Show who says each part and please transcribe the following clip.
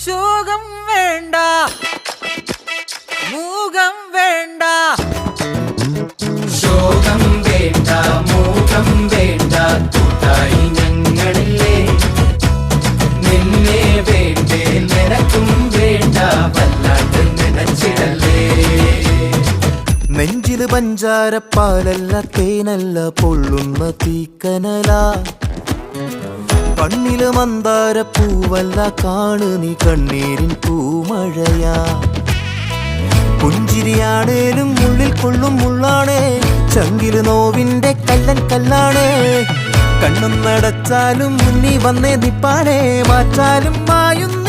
Speaker 1: ശോകം വേണ്ട, മൂകം വേണ്ട,
Speaker 2: ശോകം വേണ്ട, മൂകം വേണ്ട, കൂട്ടായി ഞങ്ങളില്ലേ. നിന്നെ വേണ്ടേ, നിനക്കും വേണ്ട, വല്ലാണ്ട് നനച്ചിടല്ലേ.
Speaker 3: നെഞ്ചില് പഞ്ചാരപ്പാലല്ല, തേനല്ല, പൊള്ളുന്ന തീക്കനല. കണ്ണില് മന്ദാരപ്പൂവല്ല, കാണു നീ കണ്ണീരിൻ പൂമഴയാ. പുഞ്ചിരിയാണേലും ഉള്ളിൽ കൊള്ളും മുള്ളാണേ, ചങ്കില് നോവിന്റെ കല്ലൻ കല്ലാണേ. കണ്ണും നടച്ചാലും മുന്നി വന്നേ നിപ്പാണേ, മാറ്റാലും മായുന്ന